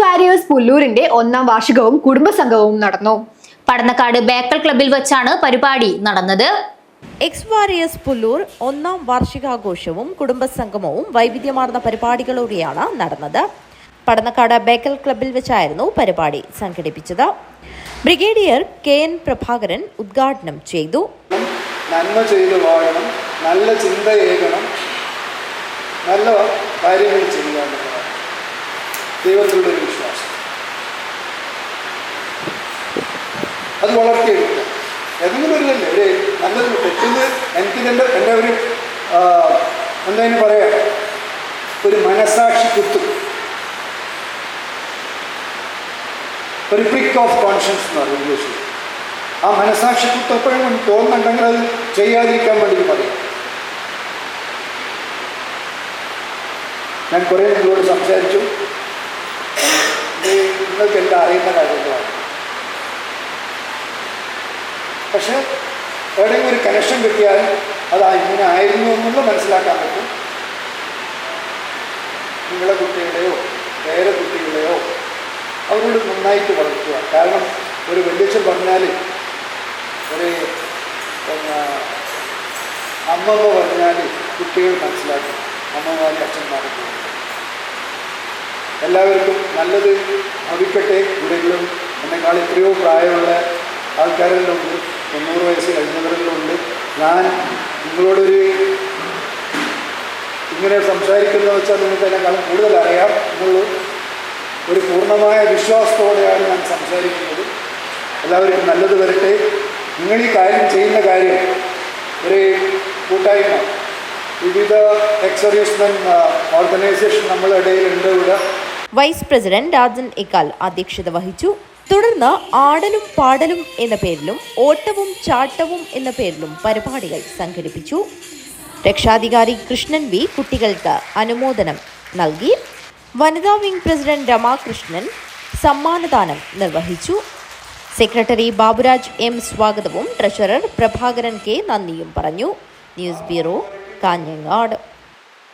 Warriors പുല്ലൂരിന്റെ 1ാം വാർഷികവും കുടുംബസംഗമവും നടന്നു. പടന്നക്കാട് ബേക്കൽ ക്ലബ്ബിൽ വെച്ചാണ് പരിപാടി നടന്നത്. എക്സ് വാരിയേഴ്സ് പുല്ലൂർ 1ാം വാർഷികാഘോഷവും കുടുംബസംഗമവും വൈവിധ്യമാർന്ന പരിപാടികളോടെയാണ് നടന്നത്. പടന്നക്കാട് ബേക്കൽ ക്ലബ്ബിൽ വെച്ചായിരുന്നു പരിപാടി സംഘടിപ്പിച്ചത്. ബ്രിഗേഡിയർ KN പ്രഭാകരൻ ഉദ്ഘാടനം ചെയ്തു. നന്മ ചെയ്ത് വാഴണം, നല്ല ചിന്തയേകണം, നല്ല കാര്യങ്ങൾ ചെയ്യുക എന്നുള്ളതാണ് ദൈവത്തിലുള്ള ഒരു വിശ്വാസം. അത് വളർത്തിയെടുക്കുക. ഏതെങ്കിലും ഒരു തന്നെ ഒരു നല്ലത് തെറ്റുന്നത് എനിക്ക് എൻ്റെ ഒരു എന്തായാലും പറയാം, ഒരു മനസാക്ഷി കുത്തും, ഒരു പ്രിക്ക് ഓഫ് കോൺഷ്യൻസ് എന്ന് പറയും ഇംഗ്ലീഷിൽ. ആ മനസാക്ഷി കുത്ത് എപ്പോഴും തോന്നുന്നുണ്ടെങ്കിൽ അത് ചെയ്യാതിരിക്കാൻ വേണ്ടി പറയും. ഞാൻ കുറേ നിങ്ങളോട് സംസാരിച്ചു. നിങ്ങൾക്ക് എല്ലാം അറിയുന്ന കാര്യങ്ങളാണ്. പക്ഷെ എവിടെയെങ്കിലും ഒരു കണക്ഷൻ കിട്ടിയാൽ അത് ഇങ്ങനെ ആയിരുന്നു എന്നുള്ള മനസ്സിലാക്കാൻ പറ്റും. നിങ്ങളെ കുട്ടികളെയോ വേറെ കുട്ടികളെയോ അവരോട് നന്നായിട്ട് വളർത്തുക. കാരണം ഒരു വല്യച്ഛൻ പറഞ്ഞാൽ, ഒരു അമ്മമ്മ പറഞ്ഞാൽ കുട്ടികൾ മനസ്സിലാക്കും. അമ്മമാരും അച്ഛന്മാരൊക്കെ എല്ലാവർക്കും നല്ലത് ഭവിക്കട്ടെ. ഇവിടെയെങ്കിലും എന്നെക്കാൾ എത്രയോ പ്രായമുള്ള ആൾക്കാരെല്ലാം ഉണ്ട്, 90 വയസ്സ് കഴിഞ്ഞവരെല്ലാം ഉണ്ട്. ഞാൻ നിങ്ങളോടൊരു ഇങ്ങനെ സംസാരിക്കുന്നത് വെച്ചാൽ നിങ്ങൾക്ക് എന്നെക്കാളും കൂടുതൽ അറിയാം എന്നുള്ളൂ ഒരു പൂർണ്ണമായ വിശ്വാസത്തോടെയാണ് ഞാൻ സംസാരിക്കുന്നത്. എല്ലാവർക്കും നല്ലത് വരട്ടെ. നിങ്ങൾ ഈ കാര്യം ചെയ്യുന്ന കാര്യം ഒരു കൂട്ടായ്മ, വിവിധ എക്സ്-സർവീസ്മെൻ ഓർഗനൈസേഷൻ നമ്മുടെ ഇടയിലുണ്ട്. ഇവിടെ വൈസ് പ്രസിഡന്റ് രാജൻ ഇക്കാൽ അധ്യക്ഷത വഹിച്ചു. തുടർന്ന് ആടലും പാടലും എന്ന പേരിലും ഓട്ടവും ചാട്ടവും എന്ന പേരിലും പരിപാടികൾ സംഘടിപ്പിച്ചു. രക്ഷാധികാരി കൃഷ്ണൻ വി കുട്ടികൾക്ക് അനുമോദനം നൽകി. വനിതാ വിംഗ് പ്രസിഡന്റ് രമാകൃഷ്ണൻ സമ്മാനദാനം നിർവഹിച്ചു. സെക്രട്ടറി ബാബുരാജ് M സ്വാഗതവും ട്രഷറർ പ്രഭാകരൻ K നന്ദിയും പറഞ്ഞു. News bureau, Kanhangad.